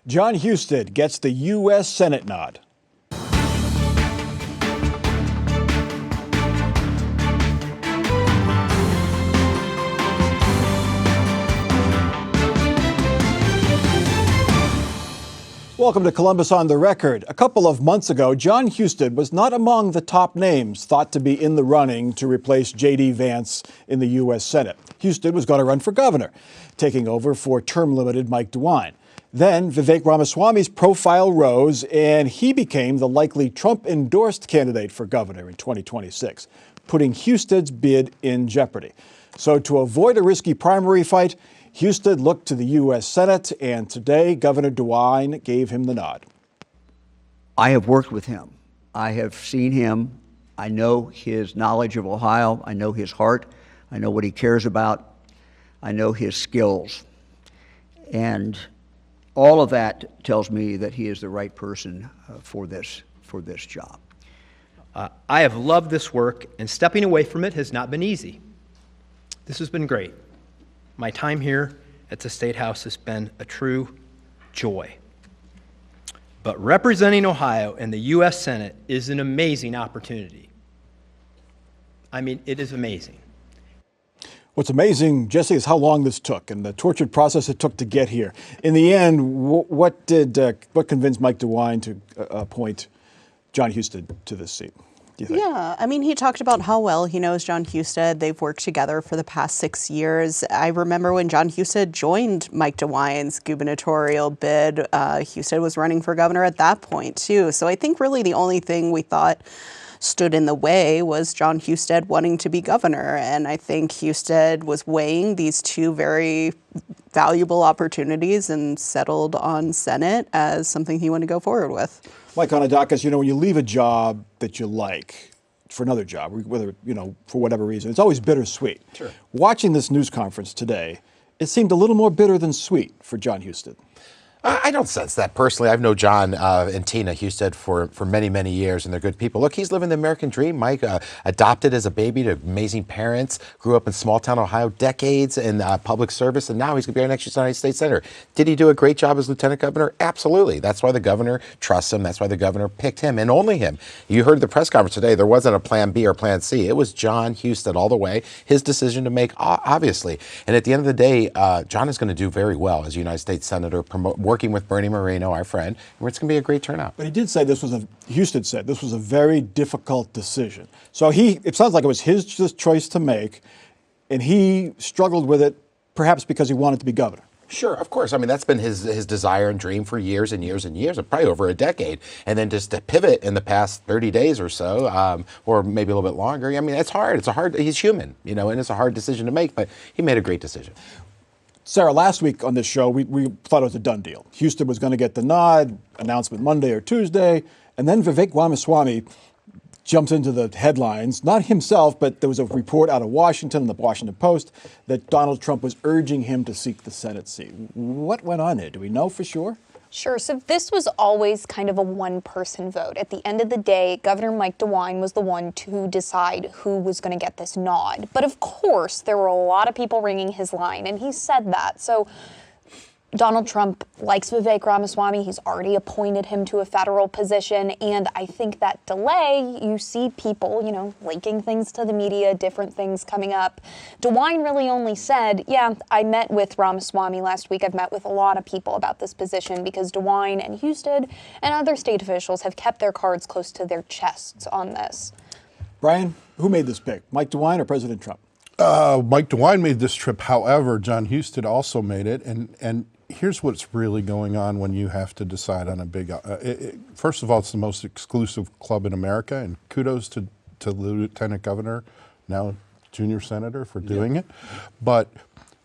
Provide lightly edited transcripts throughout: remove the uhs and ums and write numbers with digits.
Jon Husted gets the U.S. Senate nod. Welcome to Columbus on the Record. A couple of months ago, Jon Husted was not among the top names thought to be in the running to replace J.D. Vance in the U.S. Senate. Husted was going to run for governor, taking over for term-limited Mike DeWine. Then Vivek Ramaswamy's profile rose, and he became the likely Trump-endorsed candidate for governor in 2026, putting Husted's bid in jeopardy. So to avoid a risky primary fight, Husted looked to the U.S. Senate, and today Governor DeWine gave him the nod. I have worked with him. I have seen him. I know his knowledge of Ohio. I know his heart. I know what he cares about. I know his skills. And all of that tells me that he is the right person for this job. I have loved this work, and stepping away from it has not been easy. This has been great. My time here at the State House has been a true joy. But representing Ohio in the U.S. Senate is an amazing opportunity. I mean, it is amazing. What's amazing, Jesse, is how long this took and the tortured process it took to get here. In the end, what convinced Mike DeWine to appoint Jon Husted to this seat? Yeah, I mean, he talked about how well he knows Jon Husted. They've worked together for the past 6 years. I remember when Jon Husted joined Mike DeWine's gubernatorial bid, Husted was running for governor at that point, too. So I think really the only thing we thought stood in the way was Jon Husted wanting to be governor. And I think Husted was weighing these two very valuable opportunities and settled on Senate as something he wanted to go forward with. Mike Konidakis, when you leave a job that you like for another job, whether, for whatever reason, it's always bittersweet. Sure. Watching this news conference today, it seemed a little more bitter than sweet for Jon Husted. I don't sense that personally. I've known Jon and Tina Husted for many, many years, and they're good people. Look, he's living the American dream. Mike adopted as a baby to amazing parents, grew up in small-town Ohio, decades in public service, and now he's going to be our next United States Senator. Did he do a great job as lieutenant governor? Absolutely. That's why the governor trusts him. That's why the governor picked him, and only him. You heard the press conference today. There wasn't a plan B or plan C. It was Jon Husted all the way, his decision to make, obviously. And at the end of the day, Jon is going to do very well as United States Senator, working with Bernie Moreno, our friend, where it's going to be a great turnout. But he did say Husted said this was a very difficult decision. So it sounds like it was his choice to make, and he struggled with it perhaps because he wanted to be governor. Sure, of course. I mean, that's been his desire and dream for years and years and years, probably over a decade. And then just to pivot in the past 30 days or so, or maybe a little bit longer, I mean, it's hard. He's human, and it's a hard decision to make, but he made a great decision. Sarah, last week on this show, we thought it was a done deal. Husted was going to get the nod, announcement Monday or Tuesday, and then Vivek Ramaswamy jumps into the headlines, not himself, but there was a report out of Washington, in the Washington Post, that Donald Trump was urging him to seek the Senate seat. What went on there? Do we know for sure? Sure. So this was always kind of a one-person vote. At the end of the day, Governor Mike DeWine was the one to decide who was going to get this nod. But of course, there were a lot of people ringing his line, and he said that. So Donald Trump likes Vivek Ramaswamy. He's already appointed him to a federal position. And I think that delay, you see people, linking things to the media, different things coming up. DeWine really only said, yeah, I met with Ramaswamy last week. I've met with a lot of people about this position because DeWine and Husted and other state officials have kept their cards close to their chests on this. Brian, who made this pick, Mike DeWine or President Trump? Mike DeWine made this trip. However, Jon Husted also made it. And here's what's really going on when you have to decide on a big, first of all, it's the most exclusive club in America, and kudos to the lieutenant governor, now junior senator, for doing it. But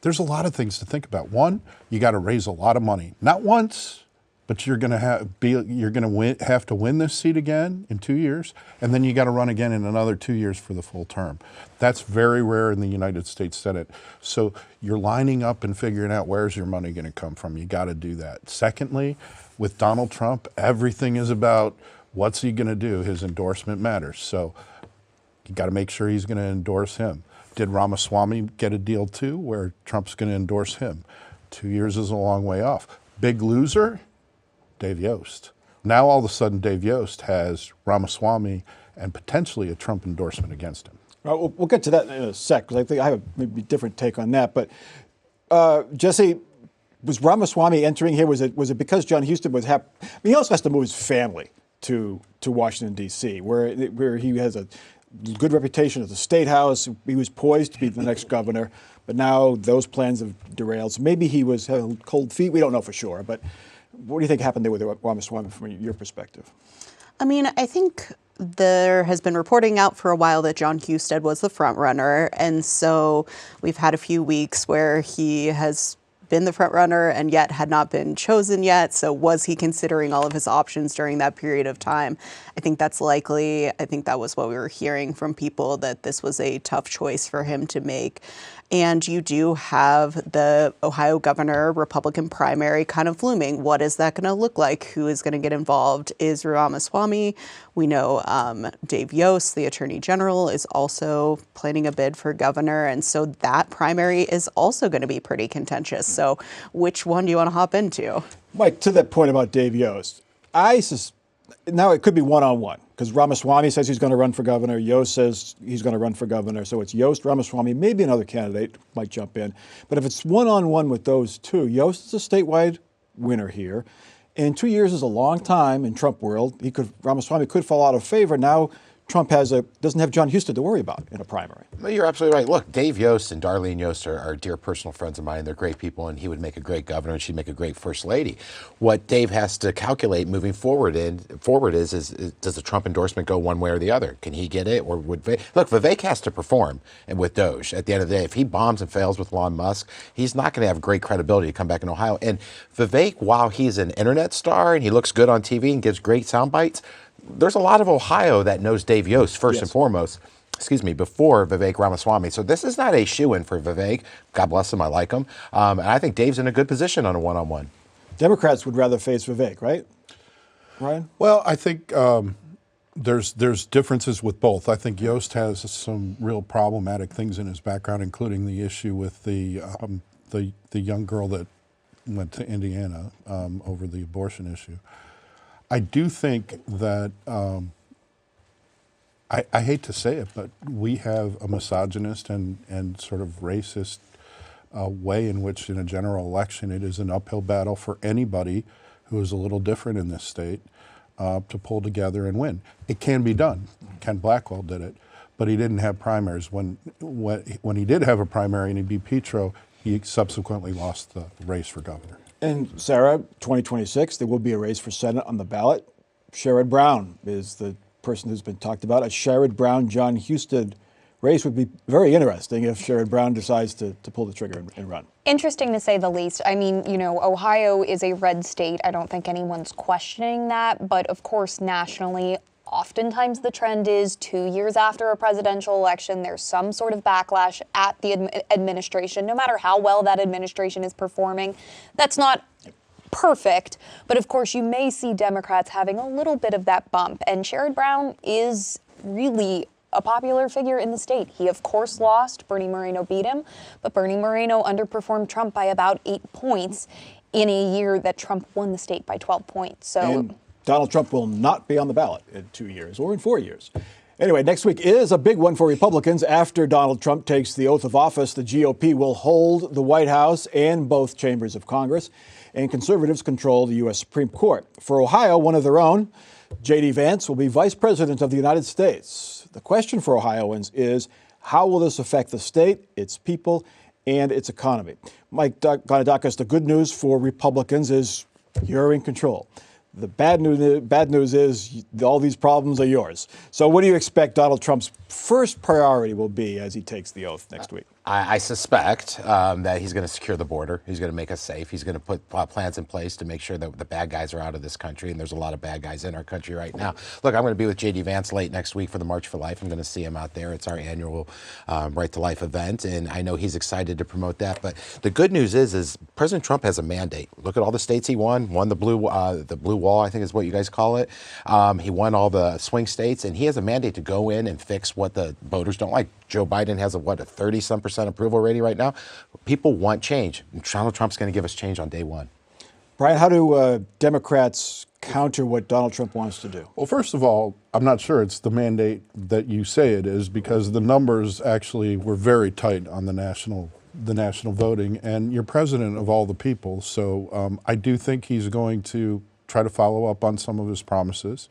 there's a lot of things to think about. One, you got to raise a lot of money, not once, but you're going to have to win this seat again in 2 years, and then you got to run again in another 2 years for the full term. That's very rare in the United States Senate. So you're lining up and figuring out where's your money going to come from. You got to do that. Secondly, with Donald Trump, everything is about what's he going to do. His endorsement matters. So you got to make sure he's going to endorse him. Did Ramaswamy get a deal too, where Trump's going to endorse him? 2 years is a long way off. Big loser? Dave Yost. Now all of a sudden Dave Yost has Ramaswamy and potentially a Trump endorsement against him. We'll get to that in a sec, because I think I have a maybe different take on that. But Jesse, was Ramaswamy entering here? Was it because John Husted was happy? I mean, he also has to move his family to Washington, D.C., where he has a good reputation at the State House. He was poised to be the next governor, but now those plans have derailed. So maybe he was having cold feet. We don't know for sure. But what do you think happened there with Ramaswamy from your perspective? I mean, I think there has been reporting out for a while that John Husted was the front runner. And so we've had a few weeks where he has been the front runner and yet had not been chosen yet. So was he considering all of his options during that period of time? I think that's likely. I think that was what we were hearing from people, that this was a tough choice for him to make. And you do have the Ohio governor Republican primary kind of looming. What is that going to look like? Who is going to get involved? Is Ramaswamy? We know Dave Yost, the attorney general, is also planning a bid for governor. And so that primary is also going to be pretty contentious. So which one do you want to hop into? Mike, to that point about Dave Yost, now it could be one-on-one, because Ramaswamy says he's going to run for governor. Yost says he's going to run for governor. So it's Yost, Ramaswamy, maybe another candidate might jump in. But if it's one-on-one with those two, Yost is a statewide winner here. And 2 years is a long time in Trump world. Ramaswamy could fall out of favor. Now Trump doesn't have John Husted to worry about in a primary. Well, you're absolutely right. Look, Dave Yost and Darlene Yost are dear personal friends of mine. They're great people, and he would make a great governor, and she'd make a great first lady. What Dave has to calculate moving forward is does the Trump endorsement go one way or the other? Can he get it, or would Vivek has to perform with Doge at the end of the day. If he bombs and fails with Elon Musk, he's not going to have great credibility to come back in Ohio. And Vivek, while he's an internet star and he looks good on TV and gives great sound bites, there's a lot of Ohio that knows Dave Yost first and foremost, before Vivek Ramaswamy. So this is not a shoo-in for Vivek. God bless him, I like him. And I think Dave's in a good position on a one-on-one. Democrats would rather face Vivek, right, Ryan? Well, I think there's differences with both. I think Yost has some real problematic things in his background, including the issue with the young girl that went to Indiana over the abortion issue. I do think that, I hate to say it, but we have a misogynist and sort of racist way in which in a general election it is an uphill battle for anybody who is a little different in this state to pull together and win. It can be done. Ken Blackwell did it, but he didn't have primaries. When he did have a primary and he beat Petro, he subsequently lost the race for governor. And Sarah, 2026, there will be a race for Senate on the ballot. Sherrod Brown is the person who's been talked about. A Sherrod Brown-John Husted race would be very interesting if Sherrod Brown decides to pull the trigger and run. Interesting to say the least. I mean, Ohio is a red state. I don't think anyone's questioning that. But of course, nationally, oftentimes the trend is 2 years after a presidential election, there's some sort of backlash at the administration, no matter how well that administration is performing. That's not perfect, but of course you may see Democrats having a little bit of that bump. And Sherrod Brown is really a popular figure in the state. He, of course, lost. Bernie Moreno beat him, but Bernie Moreno underperformed Trump by about 8 points in a year that Trump won the state by 12 points. So. And Donald Trump will not be on the ballot in 2 years or in 4 years. Anyway, next week is a big one for Republicans. After Donald Trump takes the oath of office, the GOP will hold the White House and both chambers of Congress, and conservatives control the U.S. Supreme Court. For Ohio, one of their own, J.D. Vance will be vice president of the United States. The question for Ohioans is, how will this affect the state, its people, and its economy? Mike Gonidakis, the good news for Republicans is you're in control. The bad news is all these problems are yours. So what do you expect Donald Trump's first priority will be as he takes the oath next week? I suspect that he's going to secure the border. He's going to make us safe. He's going to put plans in place to make sure that the bad guys are out of this country, and there's a lot of bad guys in our country right now. Look, I'm going to be with J.D. Vance late next week for the March for Life. I'm going to see him out there. It's our annual Right to Life event, and I know he's excited to promote that. But the good news is President Trump has a mandate. Look at all the states he won the blue wall, I think is what you guys call it. He won all the swing states, and he has a mandate to go in and fix what the voters don't like. Joe Biden has a 30-some% approval rating right now. People want change. And Donald Trump's going to give us change on day one. Brian, how do Democrats counter what Donald Trump wants to do? Well, first of all, I'm not sure it's the mandate that you say it is, because the numbers actually were very tight on the national voting, and you're president of all the people. So I do think he's going to try to follow up on some of his promises.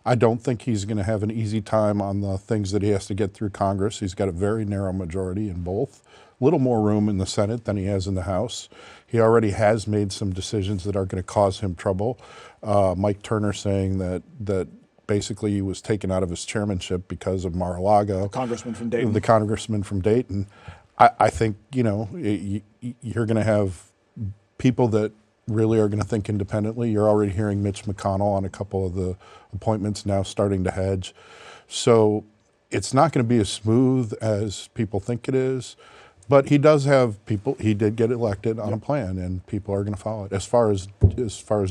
I don't think he's going to have an easy time on the things that he has to get through Congress. He's got a very narrow majority in both. A little more room in the Senate than he has in the House. He already has made some decisions that are going to cause him trouble. Mike Turner saying that basically he was taken out of his chairmanship because of Mar-a-Lago. Congressman from Dayton. The congressman from Dayton. I think, you're going to have people that really are going to think independently. You're already hearing Mitch McConnell on a couple of the appointments now starting to hedge. So it's not going to be as smooth as people think it is. But he does have people. He did get elected on a plan, and people are going to follow it. As far as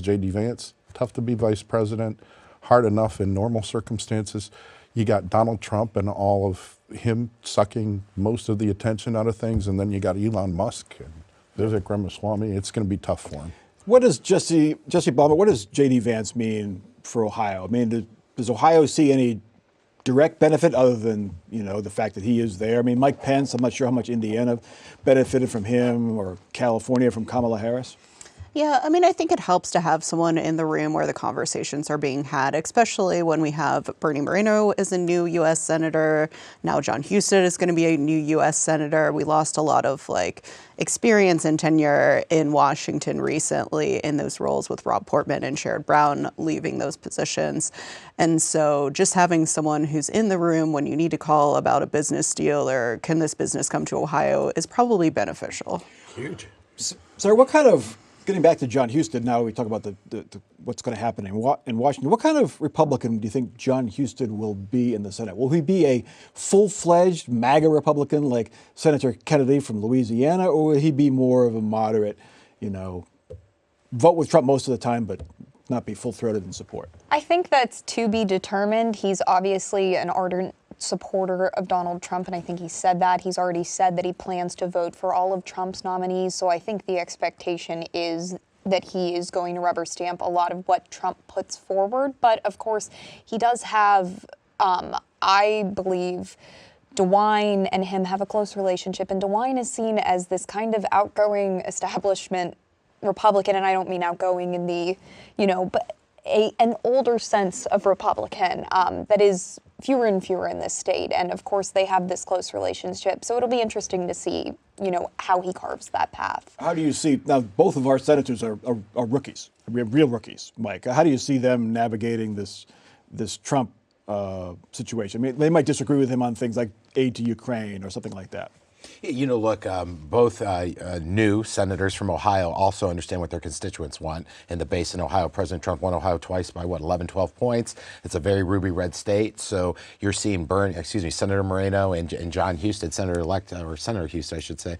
J.D. Vance, tough to be vice president, hard enough in normal circumstances. You got Donald Trump and all of him sucking most of the attention out of things, and then you got Elon Musk and Vivek Ramaswamy. It's going to be tough for him. What does Jesse Balmer? What does J.D. Vance mean for Ohio? I mean, does Ohio see any direct benefit other than the fact that he is there? I mean, Mike Pence, I'm not sure how much Indiana benefited from him, or California from Kamala Harris. Yeah, I mean, I think it helps to have someone in the room where the conversations are being had, especially when we have Bernie Moreno as a new U.S. Senator. Now John Husted is going to be a new U.S. Senator. We lost a lot of experience and tenure in Washington recently in those roles, with Rob Portman and Sherrod Brown leaving those positions. And so just having someone who's in the room when you need to call about a business deal or can this business come to Ohio is probably beneficial. Huge. Sarah, what kind of, getting back to John Husted, now we talk about the what's going to happen in Washington. What kind of Republican do you think John Husted will be in the Senate? Will he be a full-fledged MAGA Republican like Senator Kennedy from Louisiana, or will he be more of a moderate, vote with Trump most of the time, but not be full-throated in support? I think that's to be determined. He's obviously an ardent supporter of Donald Trump, and I think he said that. He's already said that he plans to vote for all of Trump's nominees, so I think the expectation is that he is going to rubber stamp a lot of what Trump puts forward. But of course, he does have, I believe, DeWine and him have a close relationship, and DeWine is seen as this kind of outgoing establishment Republican, and I don't mean outgoing in the, but an older sense of Republican that is fewer and fewer in this state. And of course, they have this close relationship. So it'll be interesting to see, how he carves that path. How do you see, now both of our senators are rookies, real rookies, Mike. How do you see them navigating this Trump situation? I mean, they might disagree with him on things like aid to Ukraine or something like that. Look, both new senators from Ohio also understand what their constituents want in the base in Ohio. President Trump won Ohio twice by 11, 12 points. It's a very ruby red state. So you're seeing Senator Moreno and John Husted, Senator Husted, I should say,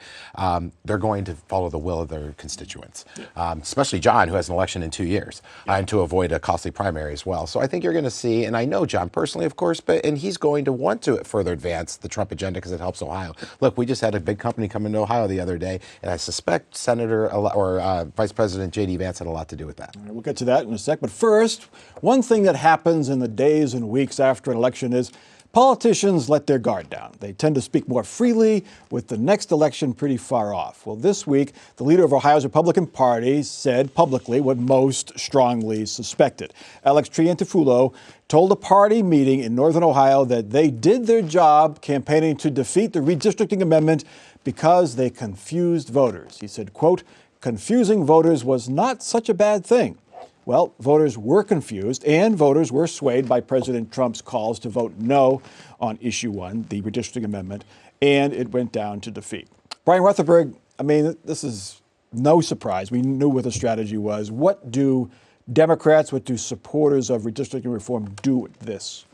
they're going to follow the will of their constituents, especially John, who has an election in 2 years, and to avoid a costly primary as well. So I think you're going to see, and I know John personally, of course, and he's going to want to further advance the Trump agenda because it helps Ohio. Look, we just had a big company come into Ohio the other day, and I suspect Vice President J.D. Vance had a lot to do with that. We'll get to that in a sec. But first, one thing that happens in the days and weeks after an election is politicians let their guard down. They tend to speak more freely with the next election pretty far off. Well, this week, the leader of Ohio's Republican Party said publicly what most strongly suspected. Alex Triantafilou told a party meeting in Northern Ohio that they did their job campaigning to defeat the redistricting amendment because they confused voters. He said, quote, "Confusing voters was not such a bad thing." Well, voters were confused, and voters were swayed by President Trump's calls to vote no on Issue 1, the redistricting amendment, and it went down to defeat. Brian Rutherford, I mean, this is no surprise. We knew what the strategy was. What do Democrats, what do supporters of redistricting reform do with this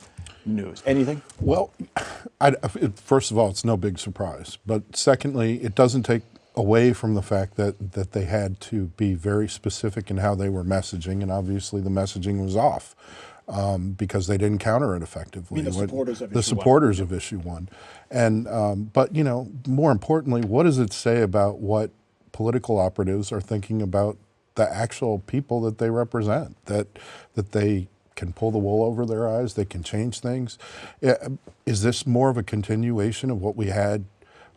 news? Anything? Well, first of all, it's no big surprise. But secondly, it doesn't take away from the fact that they had to be very specific in how they were messaging, and obviously the messaging was off because they didn't counter it effectively. The supporters of Issue 1. And but more importantly, what does it say about what political operatives are thinking about the actual people that they represent, that they can pull the wool over their eyes, they can change things. Is this more of a continuation of what we had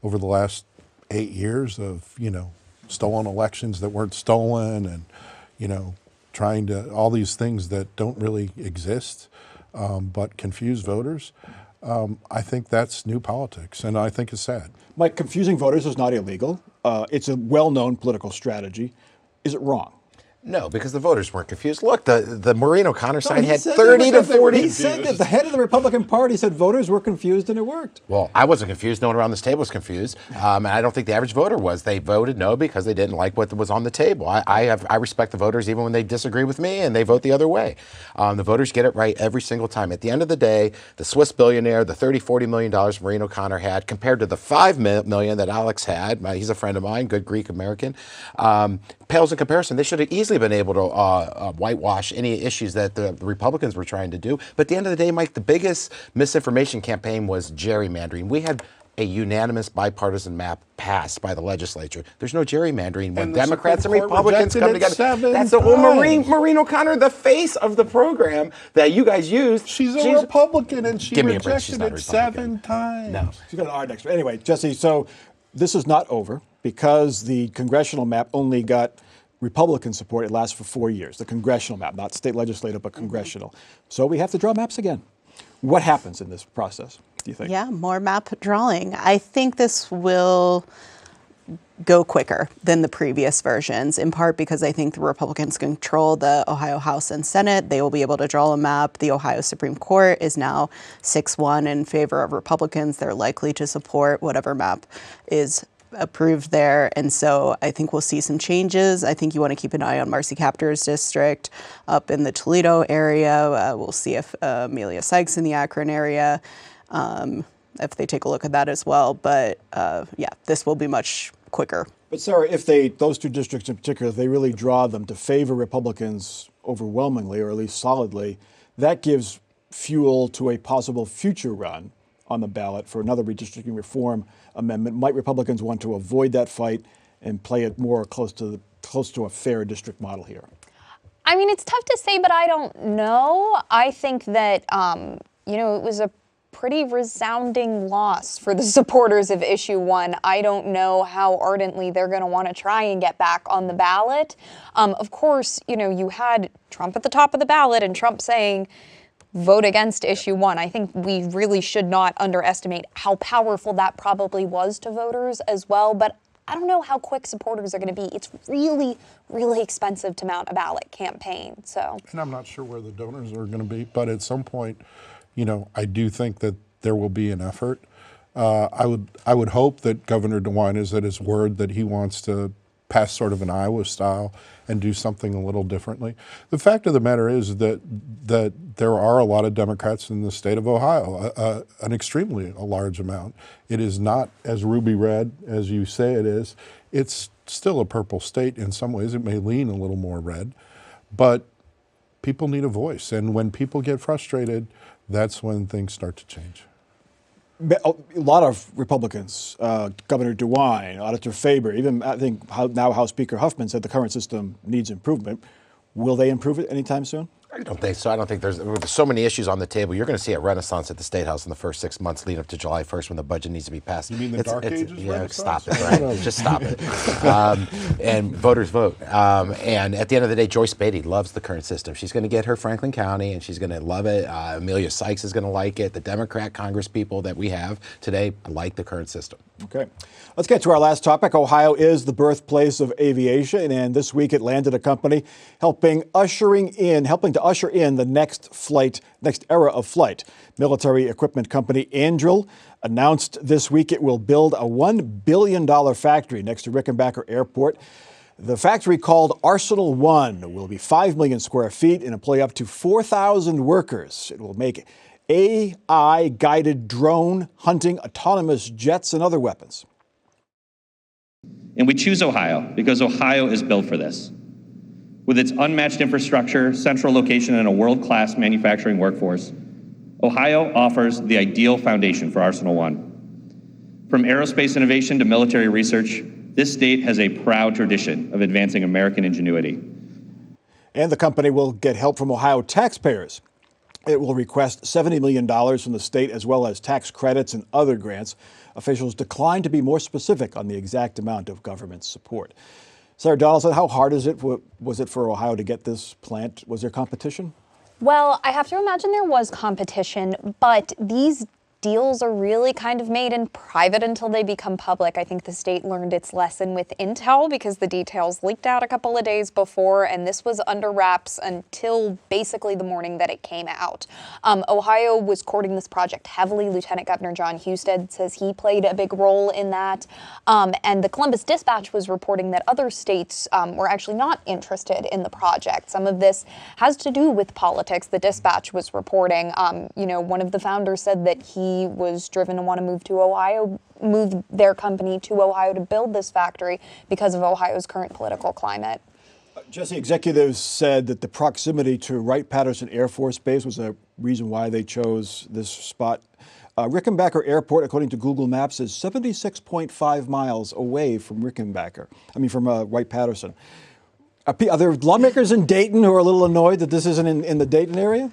over the last 8 years of, stolen elections that weren't stolen and, trying to, all these things that don't really exist, but confuse voters? I think that's new politics, and I think it's sad. Mike, confusing voters is not illegal. It's a well-known political strategy. Is it wrong? No, because the voters weren't confused. Look, the Maureen O'Connor side he had said 30 to 40. He said that the head of the Republican Party said voters were confused and it worked. Well, I wasn't confused. No one around this table was confused. And I don't think the average voter was. They voted no because they didn't like what was on the table. I respect the voters even when they disagree with me and they vote the other way. The voters get it right every single time. At the end of the day, the Swiss billionaire, the $30-40 million Maureen O'Connor had compared to the $5 million that Alex had, he's a friend of mine, good Greek American, pales in comparison. They should have easily been able to whitewash any issues that the Republicans were trying to do. But at the end of the day, Mike, the biggest misinformation campaign was gerrymandering. We had a unanimous bipartisan map passed by the legislature. There's no gerrymandering when Democrats and Republicans come together. That's the whole Maureen O'Connor, the face of the program that you guys used. She's a Republican, and she Give me a break. She's rejected not a it 7 times. No. She's got an R next. Anyway, Jesse, so this is not over because the congressional map only got Republican support. It lasts for 4 years. The congressional map, not state legislative, but congressional. So we have to draw maps again. What happens in this process, do you think? Yeah, more map drawing. I think this will go quicker than the previous versions, in part because I think the Republicans control the Ohio House and Senate. They will be able to draw a map. The Ohio Supreme Court is now 6-1 in favor of Republicans. They're likely to support whatever map is approved there. And so I think we'll see some changes. I think you want to keep an eye on Marcy Kaptur's district up in the Toledo area. We'll see if Amelia Sykes in the Akron area, if they take a look at that as well. But yeah, this will be much quicker. But Sarah, if those two districts in particular, if they really draw them to favor Republicans overwhelmingly, or at least solidly, that gives fuel to a possible future run on the ballot for another redistricting reform amendment. Might Republicans want to avoid that fight and play it more close to a fair district model here? I mean, it's tough to say, but I don't know. I think that, it was a pretty resounding loss for the supporters of Issue 1. I don't know how ardently they're going to want to try and get back on the ballot. Of course, you had Trump at the top of the ballot and Trump saying, vote against Issue 1. I think we really should not underestimate how powerful that probably was to voters as well. But I don't know how quick supporters are going to be. It's really, really expensive to mount a ballot campaign. So, and I'm not sure where the donors are going to be, but at some point, I do think that there will be an effort. I would hope that Governor DeWine is at his word that he wants to pass sort of an Iowa style and do something a little differently. The fact of the matter is that there are a lot of Democrats in the state of Ohio, an extremely large amount. It is not as ruby red as you say it is. It's still a purple state in some ways. It may lean a little more red, but people need a voice. And when people get frustrated, that's when things start to change. A lot of Republicans, Governor DeWine, Auditor Faber, even I think now House Speaker Huffman said the current system needs improvement. Will they improve it anytime soon? I don't think so. I don't think there's so many issues on the table. You're going to see a renaissance at the State House in the first 6 months leading up to July 1st when the budget needs to be passed. You mean the Dark Ages renaissance? Stop it, right? Just stop it. And voters vote. And at the end of the day, Joyce Beatty loves the current system. She's going to get her Franklin County, and she's going to love it. Amelia Sykes is going to like it. The Democrat Congress people that we have today like the current system. Okay. Let's get to our last topic. Ohio is the birthplace of aviation, and this week it landed a company helping to usher in the next era of flight. Military equipment company Anduril announced this week it will build a $1 billion factory next to Rickenbacker Airport. The factory, called Arsenal One, will be 5 million square feet and employ up to 4,000 workers. It will make AI-guided drone hunting, autonomous jets, and other weapons. And we choose Ohio because Ohio is built for this. With its unmatched infrastructure, central location, and a world-class manufacturing workforce, Ohio offers the ideal foundation for Arsenal One. From aerospace innovation to military research, This state has a proud tradition of advancing American ingenuity. And the company will get help from Ohio taxpayers. It will request $70 million from the state as well as tax credits and other grants. Officials declined to be more specific on the exact amount of government support. Sarah Donaldson, how hard was it for Ohio to get this plant? Was there competition? Well, I have to imagine there was competition, but these deals are really kind of made in private until they become public. I think the state learned its lesson with Intel because the details leaked out a couple of days before, and this was under wraps until basically the morning that it came out. Ohio was courting this project heavily. Lieutenant Governor John Husted says he played a big role in that. And the Columbus Dispatch was reporting that other states were actually not interested in the project. Some of this has to do with politics. The Dispatch was reporting, one of the founders said that he was driven to want to move their company to Ohio to build this factory because of Ohio's current political climate. Jesse, executives said that the proximity to Wright-Patterson Air Force Base was a reason why they chose this spot. Rickenbacker Airport, according to Google Maps, is 76.5 miles away from Wright-Patterson. Are there lawmakers in Dayton who are a little annoyed that this isn't in the Dayton area?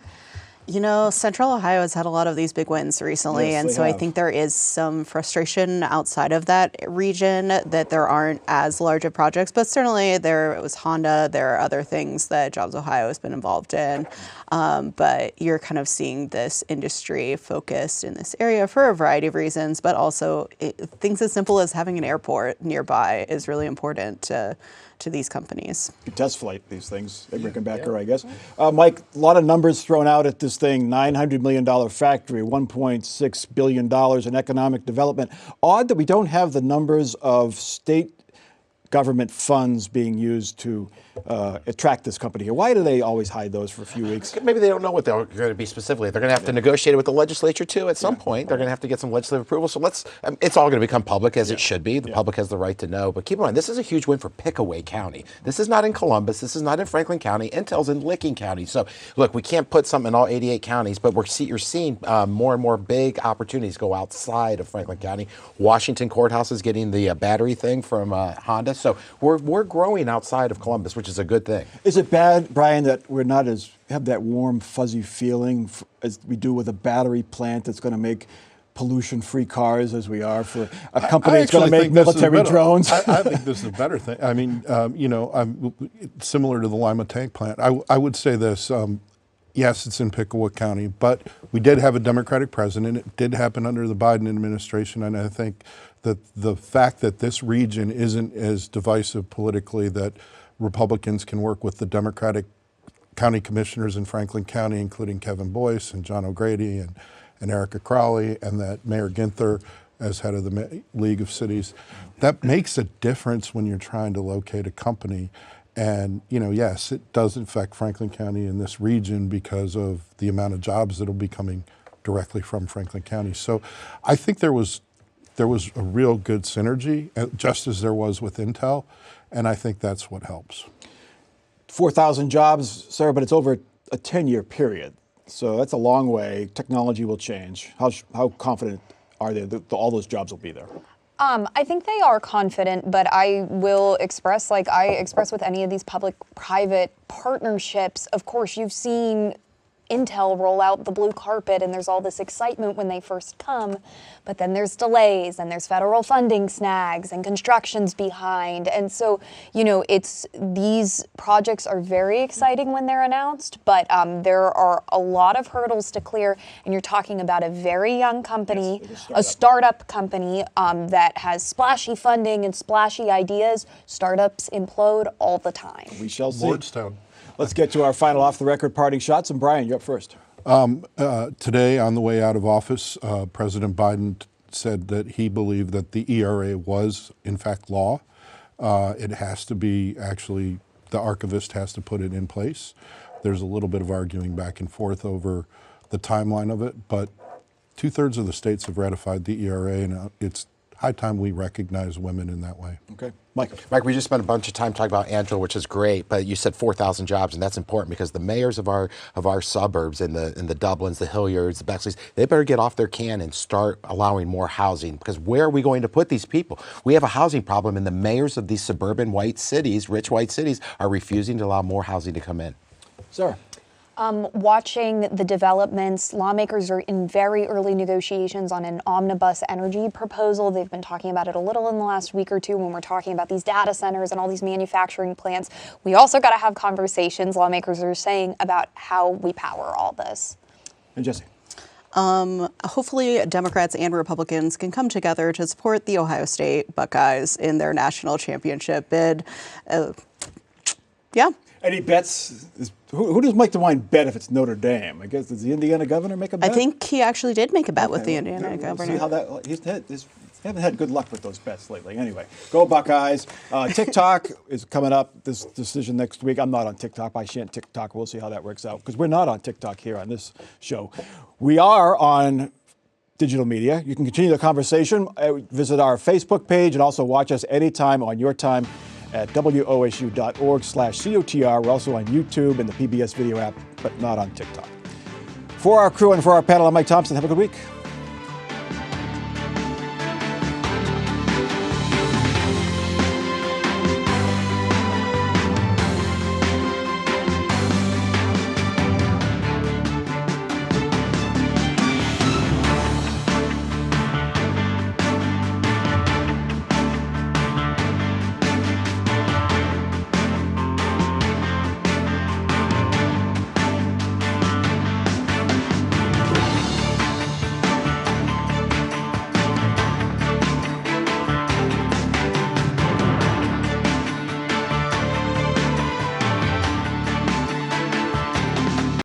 Central Ohio has had a lot of these big wins recently, Yes, and so I think there is some frustration outside of that region that there aren't as large of projects, but certainly it was Honda, there are other things that Jobs Ohio has been involved in, but you're kind of seeing this industry focused in this area for a variety of reasons, but also things as simple as having an airport nearby is really important to these companies. You test flight these things at Rickenbacker, I guess. Mike, a lot of numbers thrown out at this thing. $900 million factory, $1.6 billion in economic development. Odd that we don't have the numbers of state government funds being used to attract this company here. Why do they always hide those for a few weeks? Maybe they don't know what they're going to be specifically. They're going to have to negotiate it with the legislature too at some point. They're going to have to get some legislative approval. So it's all going to become public as it should be. The public has the right to know. But keep in mind, this is a huge win for Pickaway County. This is not in Columbus. This is not in Franklin County. Intel's in Licking County. So look, we can't put something in all 88 counties, but you're seeing more and more big opportunities go outside of Franklin County. Washington Courthouse is getting the battery thing from Honda. So we're growing outside of Columbus, which is a good thing. Is it bad, Brian, that we're not have that warm, fuzzy feeling as we do with a battery plant that's going to make pollution-free cars as we are for a company that's going to make military drones? I think this is a better thing. I mean, I'm similar to the Lima tank plant. I would say this. Yes, it's in Pickaway County, but we did have a Democratic president. It did happen under the Biden administration, and I think that the fact that this region isn't as divisive politically, that Republicans can work with the Democratic county commissioners in Franklin County, including Kevin Boyce and John O'Grady and Erica Crowley, and that Mayor Ginther as head of the League of Cities, that makes a difference when you're trying to locate a company. And, yes, it does affect Franklin County in this region because of the amount of jobs that will be coming directly from Franklin County. So I think there was a real good synergy, just as there was with Intel, and I think that's what helps. 4,000 jobs, Sarah, but it's over a 10-year period. So that's a long way. Technology will change. How confident are they that all those jobs will be there? I think they are confident, but I will express, like I express with any of these public-private partnerships, of course, you've seen Intel roll out the blue carpet and there's all this excitement when they first come, but then there's delays and there's federal funding snags and construction's behind. And so, these projects are very exciting when they're announced, but there are a lot of hurdles to clear. And you're talking about a very young company, a startup company that has splashy funding and splashy ideas. Startups implode all the time. We shall see. Lordstown. Let's get to our final off-the-record parting shots. And Brian, you're up first. Today, on the way out of office, President Biden said that he believed that the ERA was, in fact, law. It has to be, actually, the archivist has to put it in place. There's a little bit of arguing back and forth over the timeline of it, but 2/3 of the states have ratified the ERA, and it's high time we recognize women in that way. Okay, Mike. Mike, we just spent a bunch of time talking about Angela, which is great, but you said 4,000 jobs, and that's important because the mayors of our suburbs, in the Dublins, the Hilliards, the Bexleys, they better get off their can and start allowing more housing. Because where are we going to put these people? We have a housing problem, and the mayors of these suburban white cities, rich white cities, are refusing to allow more housing to come in. Sarah. Watching the developments, lawmakers are in very early negotiations on an omnibus energy proposal. They've been talking about it a little in the last week or two when we're talking about these data centers and all these manufacturing plants. We also got to have conversations, lawmakers are saying, about how we power all this. And Jesse. Hopefully Democrats and Republicans can come together to support the Ohio State Buckeyes in their national championship bid. Yeah. Any bets? Who does Mike DeWine bet if it's Notre Dame? I guess, does the Indiana governor make a bet? I think he actually did make a bet with the Indiana We'll governor. see how that, he haven't had good luck with those bets lately. Anyway, go Buckeyes. TikTok is coming up, this decision next week. I'm not on TikTok. I shan't TikTok. We'll see how that works out because we're not on TikTok here on this show. We are on digital media. You can continue the conversation. Visit our Facebook page and also watch us anytime on your time at wosu.org/COTR. We're also on YouTube and the PBS video app, but not on TikTok. For our crew and for our panel, I'm Mike Thompson. Have a good week.